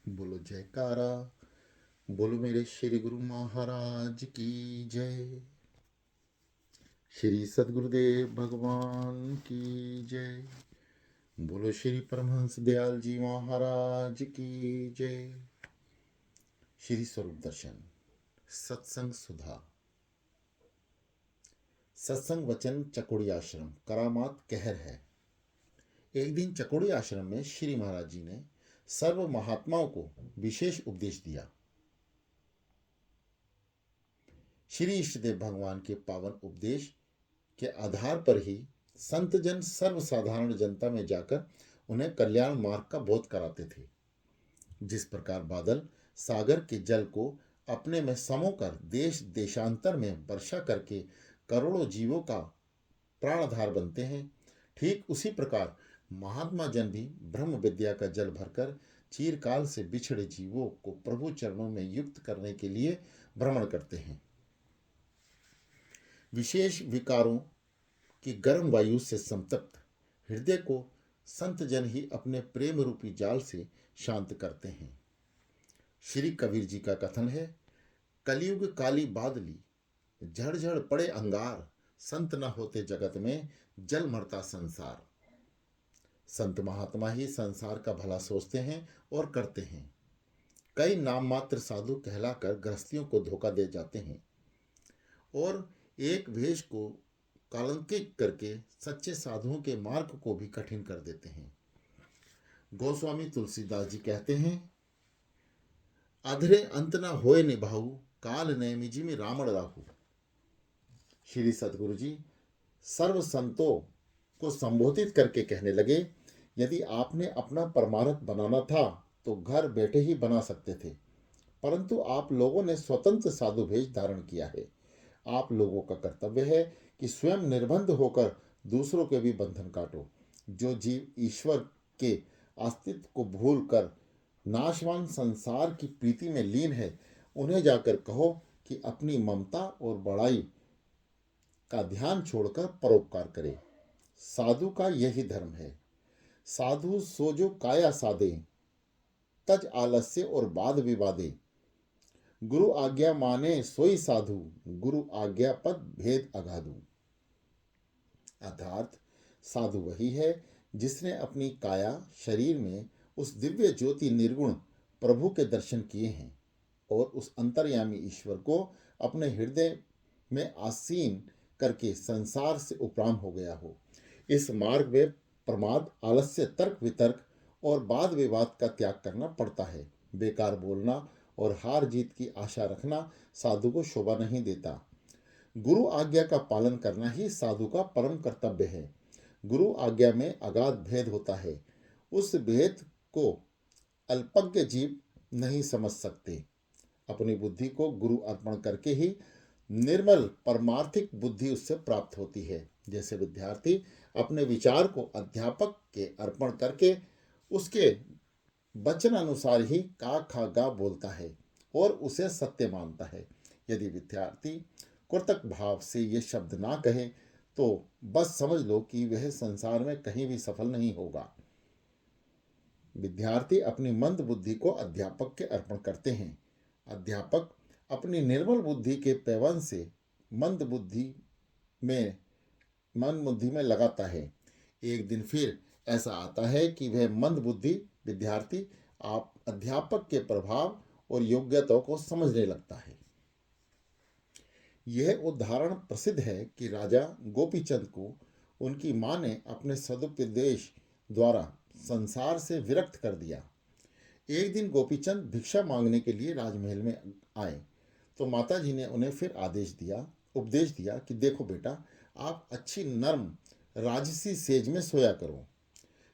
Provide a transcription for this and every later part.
बोलो जयकारा। बोलो मेरे श्री गुरु महाराज की जय। श्री सद्गुरुदेव भगवान की जय। बोलो श्री परमहंस दयाल जी महाराज की जय। श्री स्वरूप दर्शन सत्संग सुधा। सत्संग वचन चकोड़ी आश्रम करामात कहर है। एक दिन चकोड़ी आश्रम में श्री महाराज जी ने सर्व महात्माओं को विशेष उपदेश दिया। श्री इष्टदेव भगवान के पावन उपदेश के आधार पर ही संत जन सर्वसाधारण जनता में जाकर उन्हें कल्याण मार्ग का बोध कराते थे। जिस प्रकार बादल सागर के जल को अपने में समोकर देश देशांतर में वर्षा करके करोड़ों जीवों का प्राणधार बनते हैं, ठीक उसी प्रकार महात्मा जन भी ब्रह्म विद्या का जल भरकर चीरकाल से बिछड़े जीवों को प्रभु चरणों में युक्त करने के लिए भ्रमण करते हैं। विशेष विकारों की गर्म वायु से संतप्त हृदय को संत जन ही अपने प्रेम रूपी जाल से शांत करते हैं। श्री कबीर जी का कथन है, कलयुग काली बादली झड़झड़ पड़े अंगार, संत न होते जगत में जल मरता संसार। संत महात्मा ही संसार का भला सोचते हैं और करते हैं। कई नाम मात्र साधु कहलाकर गृहस्थियों को धोखा दे जाते हैं और एक भेष को कलंकित करके सच्चे साधुओं के मार्ग को भी कठिन कर देते हैं। गोस्वामी तुलसीदास जी कहते हैं, अधरे अंत न होए निभाऊ, काल नैमिजी में रावण राहु। श्री सतगुरु जी सर्व संतों को संबोधित करके कहने लगे, यदि आपने अपना परमार्थ बनाना था तो घर बैठे ही बना सकते थे, परंतु आप लोगों ने स्वतंत्र साधु भेष धारण किया है। आप लोगों का कर्तव्य है कि स्वयं निर्बंध होकर दूसरों के भी बंधन काटो। जो जीव ईश्वर के अस्तित्व को भूलकर नाशवान संसार की प्रीति में लीन है, उन्हें जाकर कहो कि अपनी ममता और बड़ाई का ध्यान छोड़कर परोपकार करे। साधु का यही धर्म है। साधु सो जो काया साधे, तज आलस्य और वाद विवादे। गुरु आज्ञा माने सोई साधु, गुरु आज्ञा पद भेद अगाधु। अर्थात साधु वही है जिसने अपनी काया शरीर में उस दिव्य ज्योति निर्गुण प्रभु के दर्शन किए हैं और उस अंतर्यामी ईश्वर को अपने हृदय में आसीन करके संसार से उपराम हो गया हो। इस मार्ग में प्रमाद, आलस्य, तर्क वितर्क और वाद विवाद का त्याग करना पड़ता है। बेकार बोलना और हार जीत की आशा रखना साधु को शोभा नहीं देता। गुरु आज्ञा का पालन करना ही साधु का परम कर्तव्य है। गुरु आज्ञा में अगाध भेद होता है। उस भेद को अल्पज्ञ जीव नहीं समझ सकते। अपनी बुद्धि को गुरु अर्पण करके ही निर्मल परमार्थिक बुद्धि उससे प्राप्त होती है। जैसे विद्यार्थी अपने विचार को अध्यापक के अर्पण करके उसके वचन अनुसार ही का खा गा बोलता है और उसे सत्य मानता है। यदि विद्यार्थी कृतज्ञ भाव से ये शब्द ना कहे तो बस समझ लो कि वह संसार में कहीं भी सफल नहीं होगा। विद्यार्थी अपनी मंद बुद्धि को अध्यापक के अर्पण करते हैं। अध्यापक अपनी निर्मल बुद्धि के पैवन से मंद बुद्धि में लगाता है। एक दिन फिर ऐसा आता है कि वह मंद बुद्धि विद्यार्थी आप अध्यापक के प्रभाव और योग्यताओं को समझने लगता है। यह उदाहरण प्रसिद्ध है कि राजा गोपीचंद को उनकी मां ने अपने सदुपदेश द्वारा संसार से विरक्त कर दिया। एक दिन गोपीचंद भिक्षा मांगने के लिए राजमहल में आए तो माताजी ने उन्हें फिर उपदेश दिया कि देखो बेटा, आप अच्छी नर्म राजसी सेज में सोया करो,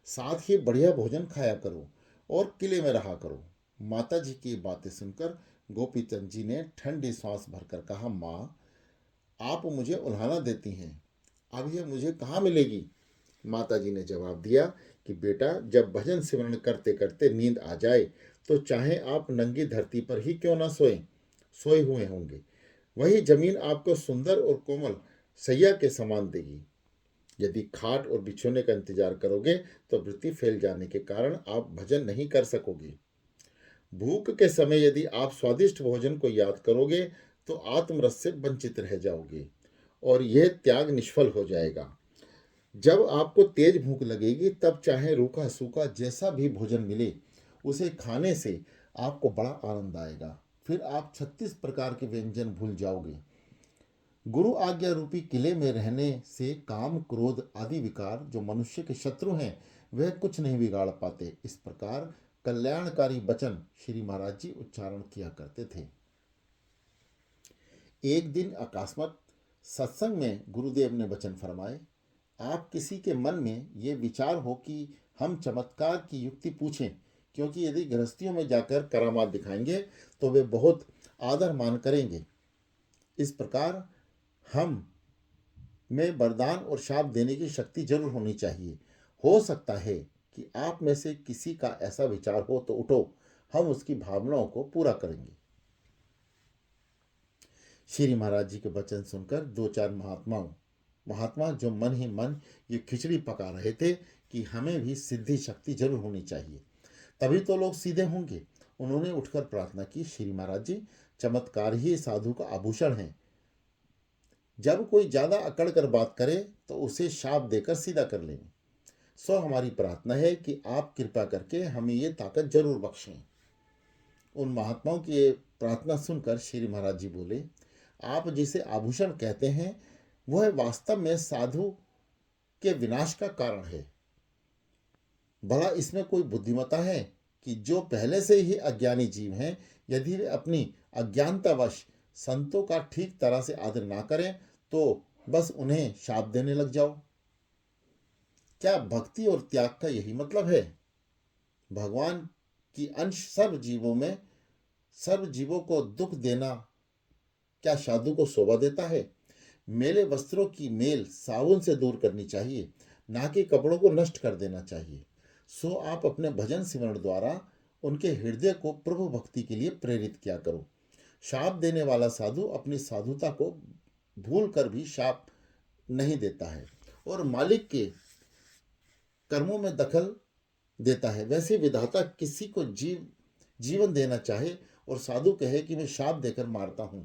साथ ही बढ़िया भोजन खाया करो और किले में रहा करो। माताजी की बातें सुनकर गोपीचंद जी ने ठंडी सांस भरकर कहा, माँ, आप मुझे उल्हाना देती हैं, अब यह मुझे कहाँ मिलेगी। माताजी ने जवाब दिया कि बेटा, जब भजन सिमरण करते करते नींद आ जाए तो चाहे आप नंगी धरती पर ही क्यों ना सोए हुए होंगे, वही जमीन आपको सुंदर और कोमल सैया के समान देगी। यदि खाट और बिछोने का इंतजार करोगे तो वृत्ति फैल जाने के कारण आप भजन नहीं कर सकोगे। भूख के समय यदि आप स्वादिष्ट भोजन को याद करोगे तो आत्मरस से वंचित रह जाओगे और यह त्याग निष्फल हो जाएगा। जब आपको तेज भूख लगेगी तब चाहे रूखा सूखा जैसा भी भोजन मिले उसे खाने से आपको बड़ा आनंद आएगा। फिर आप 36 प्रकार के व्यंजन भूल जाओगे। गुरु आज्ञा रूपी किले में रहने से काम क्रोध आदि विकार जो मनुष्य के शत्रु हैं वह कुछ नहीं बिगाड़ पाते। इस प्रकार कल्याणकारी वचन श्री महाराज जी उच्चारण किया करते थे। एक दिन अकस्मात सत्संग में गुरुदेव ने वचन फरमाए, आप किसी के मन में ये विचार हो कि हम चमत्कार की युक्ति पूछें, क्योंकि यदि गृहस्थियों में जाकर करामात दिखाएंगे तो वे बहुत आदर मान करेंगे। इस प्रकार हम में वरदान और शाप देने की शक्ति जरूर होनी चाहिए। हो सकता है कि आप में से किसी का ऐसा विचार हो तो उठो, हम उसकी भावनाओं को पूरा करेंगे। श्री महाराज जी के वचन सुनकर दो चार महात्मा जो मन ही मन ये खिचड़ी पका रहे थे कि हमें भी सिद्धि शक्ति जरूर होनी चाहिए, तभी तो लोग सीधे होंगे। उन्होंने उठकर प्रार्थना की, श्री महाराज जी, चमत्कार ही साधु का आभूषण है। जब कोई ज्यादा अकड़ कर बात करे तो उसे शाप देकर सीधा कर लेंगे। सो हमारी प्रार्थना है कि आप कृपा करके हमें ये ताकत जरूर बख्शें। उन महात्माओं की ये प्रार्थना सुनकर श्री महाराज जी बोले, आप जिसे आभूषण कहते हैं वह वास्तव में साधु के विनाश का कारण है। भला इसमें कोई बुद्धिमत्ता है कि जो पहले से ही अज्ञानी जीव हैं, यदि वे अपनी अज्ञानतावश संतों का ठीक तरह से आदर ना करें तो बस उन्हें शाप देने लग जाओ। क्या भक्ति और त्याग का यही मतलब है? भगवान की अंश सर्व जीवों को दुख देना क्या साधु को शोभा देता है? मेले वस्त्रों की मेल साबुन से दूर करनी चाहिए, ना कि कपड़ों को नष्ट कर देना चाहिए। सो आप अपने भजन सिमरण द्वारा उनके हृदय को प्रभु भक्ति के लिए प्रेरित किया करो। शाप देने वाला साधु अपनी साधुता को भूल कर भी शाप नहीं देता है और मालिक के कर्मों में दखल देता है। वैसे विधाता किसी को जीवन देना चाहे और साधु कहे कि मैं शाप देकर मारता हूं,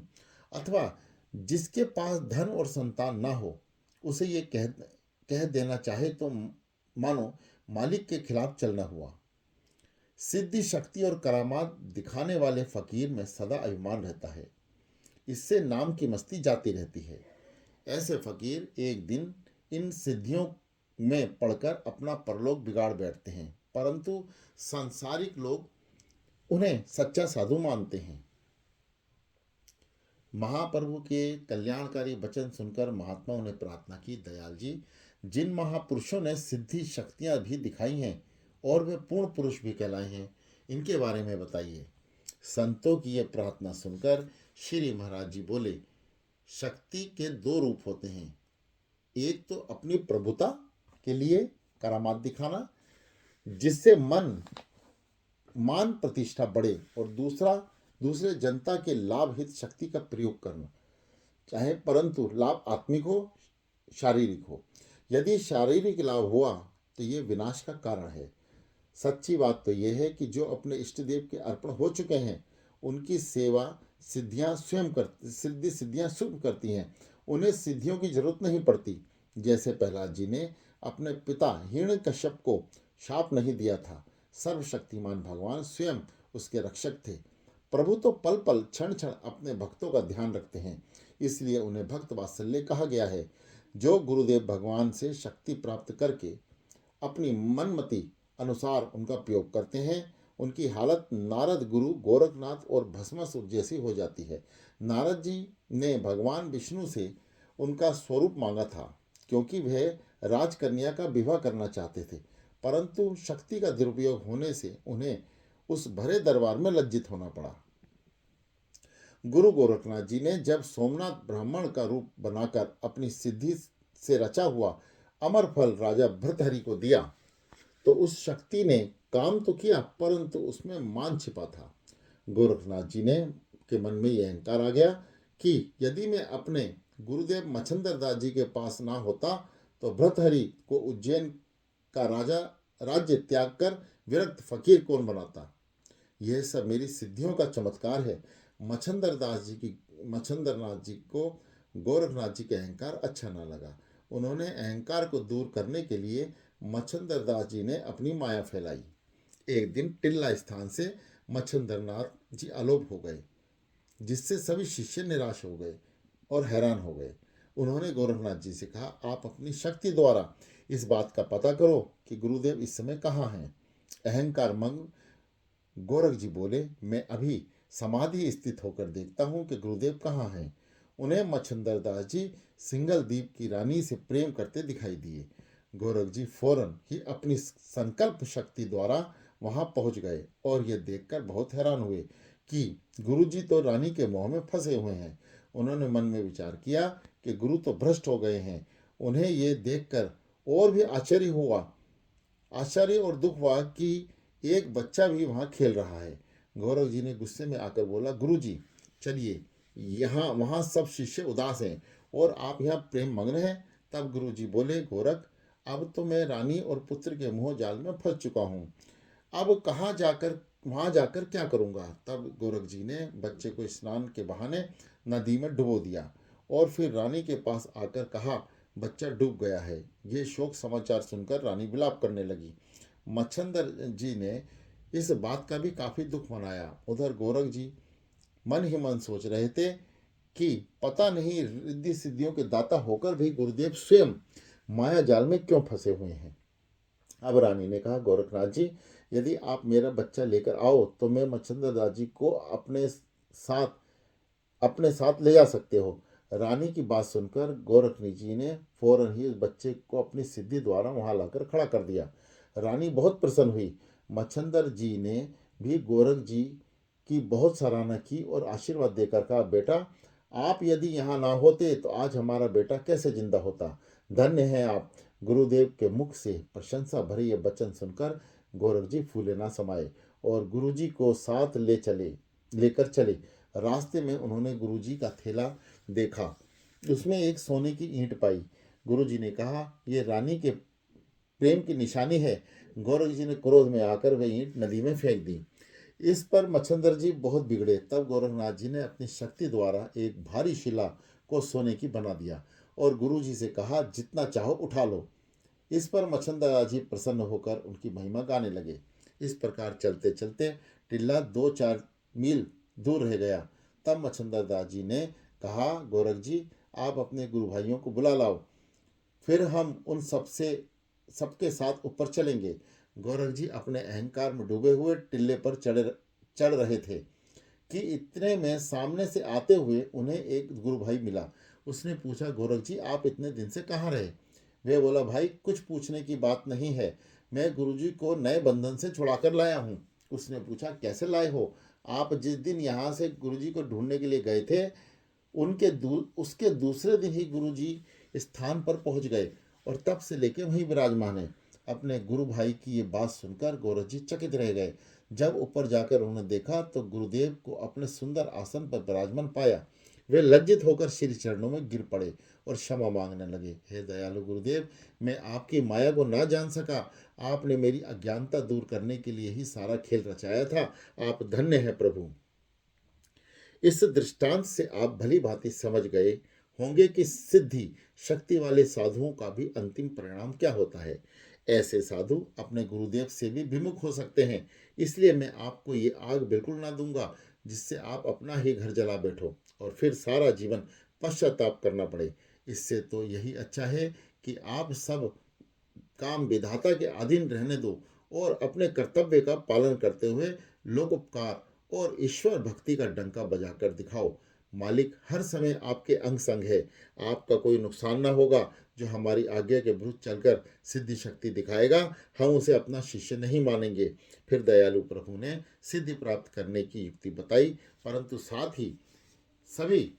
अथवा जिसके पास धन और संतान ना हो उसे ये कह देना चाहे तो मानो मालिक के खिलाफ चलना हुआ। सिद्धि शक्ति और करामात दिखाने वाले फकीर में सदा अभिमान रहता है, इससे नाम की मस्ती जाती रहती है। ऐसे फकीर एक दिन इन सिद्धियों में पढ़कर अपना परलोक बिगाड़ बैठते हैं, परंतु सांसारिक लोग उन्हें सच्चा साधु मानते हैं। महाप्रभु के कल्याणकारी वचन सुनकर महात्माओं ने प्रार्थना की, दयाल जी, जिन महापुरुषों ने सिद्धि शक्तियां भी दिखाई हैं और वे पूर्ण पुरुष भी कहलाए हैं, इनके बारे में बताइए। संतों की यह प्रार्थना सुनकर श्री महाराज जी बोले, शक्ति के दो रूप होते हैं, एक तो अपनी प्रभुता के लिए करामात दिखाना जिससे मान प्रतिष्ठा बढ़े, और दूसरे जनता के लाभ हित शक्ति का प्रयोग करना, चाहे परंतु लाभ आत्मिक हो शारीरिक हो। यदि शारीरिक लाभ हुआ तो ये विनाश का कारण है। सच्ची बात तो यह है कि जो अपने इष्ट देव के अर्पण हो चुके हैं उनकी सेवा सिद्धियां स्वयं करती हैं, उन्हें सिद्धियों की जरूरत नहीं पड़ती। जैसे प्रहलाद जी ने अपने पिता हिरण्यकश्यप को शाप नहीं दिया था, सर्वशक्तिमान भगवान स्वयं उसके रक्षक थे। प्रभु तो पल पल क्षण क्षण अपने भक्तों का ध्यान रखते हैं, इसलिए उन्हें भक्त वात्सल्य कहा गया है। जो गुरुदेव भगवान से शक्ति प्राप्त करके अपनी मनमति अनुसार उनका प्रयोग करते हैं, उनकी हालत नारद गुरु गोरखनाथ और भस्मासुर जैसी हो जाती है। नारद जी ने भगवान विष्णु से उनका स्वरूप मांगा था, क्योंकि वह राजकन्या का विवाह करना चाहते थे, परंतु शक्ति का दुरुपयोग होने से उन्हें उस भरे दरबार में लज्जित होना पड़ा। गुरु गोरखनाथ जी ने जब सोमनाथ ब्राह्मण का रूप बनाकर अपनी सिद्धि से रचा हुआ अमर फल राजा भृतहरि को दिया तो उस शक्ति ने काम तो किया, परंतु उसमें मान छिपा था। गोरखनाथ जी ने के मन में यह अहंकार आ गया कि यदि मैं अपने गुरुदेव मच्छंदर दास जी के पास ना होता तो भृतहरि को उज्जैन का राज्य त्याग कर विरक्त फकीर कौन बनाता। यह सब मेरी सिद्धियों का चमत्कार है। मच्छंदरनाथ जी को गोरखनाथ जी के अहंकार अच्छा ना लगा। उन्होंने अहंकार को दूर करने के लिए मच्छंदरदास जी ने अपनी माया फैलाई। एक दिन टिल्ला स्थान से मच्छंदरनाथ जी अलोप हो गए, जिससे सभी शिष्य निराश हो गए और हैरान हो गए। उन्होंने गोरखनाथ जी से कहा, आप अपनी शक्ति द्वारा इस बात का पता करो कि गुरुदेव इस समय कहाँ हैं। अहंकार मंग गोरख जी बोले, मैं अभी समाधि स्थित होकर देखता हूँ कि गुरुदेव कहाँ हैं। उन्हें मच्छंदरदास जी सिंगल द्वीप की रानी से प्रेम करते दिखाई दिए। गोरख जी फौरन ही अपनी संकल्प शक्ति द्वारा वहां पहुंच गए और यह देखकर बहुत हैरान हुए कि गुरु जी तो रानी के मोह में फंसे हुए हैं। उन्होंने मन में विचार किया कि गुरु तो भ्रष्ट हो गए हैं। उन्हें ये देखकर और भी आश्चर्य और दुख हुआ कि एक बच्चा भी वहां खेल रहा है। गौरव जी ने गुस्से में आकर बोला, गुरु जी चलिए, यहाँ वहाँ सब शिष्य उदास हैं और आप यहाँ प्रेम मग्न हैं। तब गुरु जी बोले, गोरख अब तो मैं रानी और पुत्र के मोह जाल में फंस चुका हूँ। अब कहाँ जाकर वहाँ जाकर क्या करूँगा। तब गोरख जी ने बच्चे को स्नान के बहाने नदी में डुबो दिया और फिर रानी के पास आकर कहा, बच्चा डूब गया है। ये शोक समाचार सुनकर रानी विलाप करने लगी। मच्छंदर जी ने इस बात का भी काफी दुख मनाया। उधर गोरख जी मन ही मन सोच रहे थे कि पता नहीं रिद्धि सिद्धियों के दाता होकर भी गुरुदेव स्वयं माया जाल में क्यों फंसे हुए हैं। अब रानी ने कहा, गोरखनाथ जी यदि आप मेरा बच्चा लेकर आओ तो मैं मच्छंदर दास जी को अपने साथ ले जा सकते हो। रानी की बात सुनकर गोरखनाथ जी ने फौरन ही उस बच्चे को अपनी सिद्धि द्वारा वहां लाकर खड़ा कर दिया। रानी बहुत प्रसन्न हुई। मच्छंदर जी ने भी गोरख जी की बहुत सराहना की और आशीर्वाद देकर कहा, बेटा आप यदि यहाँ ना होते तो आज हमारा बेटा कैसे जिंदा होता। धन्य है आप। गुरुदेव के मुख से प्रशंसा भरे ये वचन सुनकर गोरख जी फूले ना समाये और गुरु जी को साथ लेकर चले। रास्ते में उन्होंने गुरु जी का थैला देखा, उसमें एक सोने की ईंट पाई। गुरु जी ने कहा, ये रानी के प्रेम की निशानी है। गोरख जी ने क्रोध में आकर वह ईंट नदी में फेंक दी। इस पर मच्छंदर जी बहुत बिगड़े। तब गोरखनाथ जी ने अपनी शक्ति द्वारा एक भारी शिला को सोने की बना दिया और गुरु जी से कहा, जितना चाहो उठा लो। इस पर मच्छंदर जी प्रसन्न होकर उनकी महिमा गाने लगे। इस प्रकार चलते चलते टिल्ला 2-4 मील दूर रह गया। तब मच्छंदर दास जी ने कहा, गोरख जी आप अपने गुरु भाइयों को बुला लाओ, फिर हम उन सबके साथ ऊपर चलेंगे। गोरख जी अपने अहंकार में डूबे हुए टिल्ले पर चढ़ रहे थे कि इतने में सामने से आते हुए उन्हें एक गुरु भाई मिला। उसने पूछा, गोरख जी आप इतने दिन से कहाँ रहे। वे बोला, भाई कुछ पूछने की बात नहीं है, मैं गुरुजी को नए बंधन से छुड़ाकर लाया हूँ। उसने पूछा, कैसे लाए हो। आप जिस दिन यहाँ से गुरुजी को ढूंढने के लिए गए थे उसके दूसरे दिन ही गुरुजी स्थान पर पहुंच गए और तब से लेके वहीं विराजमान है। अपने गुरु भाई की ये बात सुनकर गोरख जी चकित रह गए। जब ऊपर जाकर उन्होंने देखा तो गुरुदेव को अपने सुंदर आसन पर विराजमान पाया। वे लज्जित होकर श्री चरणों में गिर पड़े और क्षमा मांगने लगे। हे दयालु गुरुदेव, मैं आपकी माया को ना जान सका। आपने मेरी अज्ञानता दूर करने के लिए ही सारा खेल रचाया था। आप धन्य हैं प्रभु। इस दृष्टांत से आप भली भांति समझ गए होंगे कि सिद्धि शक्ति वाले साधुओं का भी अंतिम परिणाम क्या होता है। ऐसे साधु अपने गुरुदेव से भी विमुख हो सकते हैं। इसलिए मैं आपको ये आग बिल्कुल ना दूंगा जिससे आप अपना ही घर जला बैठो और फिर सारा जीवन पश्चाताप करना पड़े। इससे तो यही अच्छा है कि आप सब काम विधाता के अधीन रहने दो और अपने कर्तव्य का पालन करते हुए लोकोपकार और ईश्वर भक्ति का डंका बजाकर दिखाओ। मालिक हर समय आपके अंग संग है। आपका कोई नुकसान ना होगा। जो हमारी आज्ञा के विरुद्ध चलकर सिद्धि शक्ति दिखाएगा, हम उसे अपना शिष्य नहीं मानेंगे। फिर दयालु प्रभु ने सिद्धि प्राप्त करने की युक्ति बताई, परंतु साथ ही सभी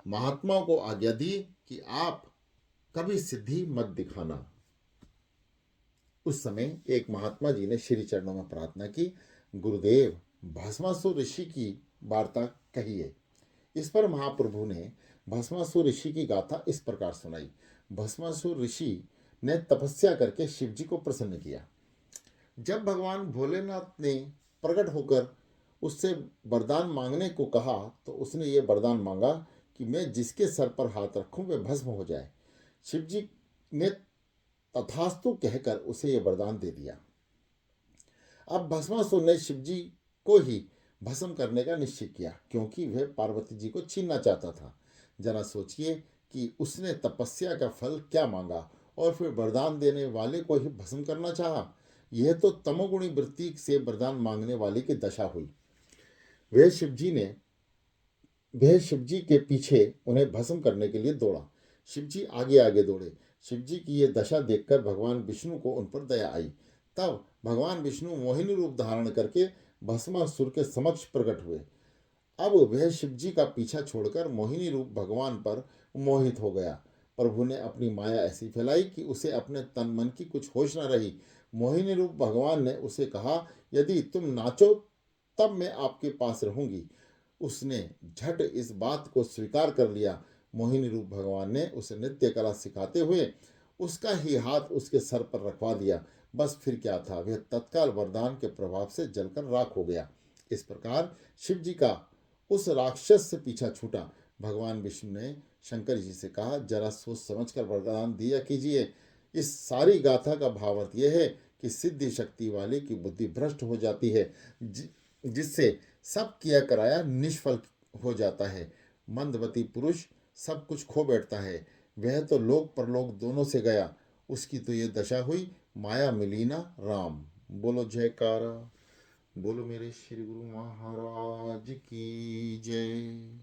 महात्माओं को आज्ञा दी कि आप कभी सिद्धि मत दिखाना। उस समय एक महात्मा जी ने श्री चरणों में प्रार्थना की, गुरुदेव भस्मासुर ऋषि की वार्ता कहिए। इस पर महाप्रभु ने भस्मासुर ऋषि की गाथा इस प्रकार सुनाई। भस्मासुर ऋषि ने तपस्या करके शिव जी को प्रसन्न किया। जब भगवान भोलेनाथ ने प्रकट होकर उससे वरदान मांगने को कहा तो उसने ये वरदान मांगा कि मैं जिसके सर पर हाथ रखूं वह भस्म हो जाए। शिव जी ने तथास्तु कहकर उसे ये वरदान दे दिया। अब भस्मासुर ने शिव जी को ही भस्म करने का निश्चय किया, क्योंकि वह पार्वती जी को छीनना चाहता था। जरा सोचिए कि उसने तपस्या का फल क्या मांगा और फिर वरदान देने वाले को ही भस्म करना चाहा। यह तो तमोगुणी वृत्ति से वरदान मांगने वाले की दशा हुई। वह शिव जी ने वह शिव जी के पीछे उन्हें भस्म करने के लिए दौड़ा। शिव जी आगे आगे दौड़े। शिव जी की यह दशा देखकर भगवान विष्णु को उन पर दया आई। तब भगवान विष्णु मोहिनी रूप धारण करके भस्मासुर के समक्ष प्रकट हुए। अब वह शिव जी का पीछा छोड़कर मोहिनी रूप भगवान पर मोहित हो गया। प्रभु ने अपनी माया ऐसी फैलाई कि उसे अपने तन मन की कुछ होश न रही। मोहिनी रूप भगवान ने उसे कहा, यदि तुम नाचो तब मैं आपके पास रहूंगी। उसने झट इस बात को स्वीकार कर लिया। मोहिनी रूप भगवान ने उसे नृत्य कला सिखाते हुए उसका ही हाथ उसके सर पर रखवा दिया। बस फिर क्या था, वह तत्काल वरदान के प्रभाव से जलकर राख हो गया। इस प्रकार शिव जी का उस राक्षस से पीछा छूटा। भगवान विष्णु ने शंकर जी से कहा, जरा सोच समझ कर वरदान दिया कीजिए। इस सारी गाथा का भावार्थ यह है कि सिद्धि शक्ति वाले की बुद्धि भ्रष्ट हो जाती है, जिससे सब किया कराया निष्फल हो जाता है। मंदवती पुरुष सब कुछ खो बैठता है। वह तो लोक परलोक दोनों से गया, उसकी तो ये दशा हुई। माया मिली ना राम। बोलो जयकारा। बोलो मेरे श्री गुरु महाराज की जय।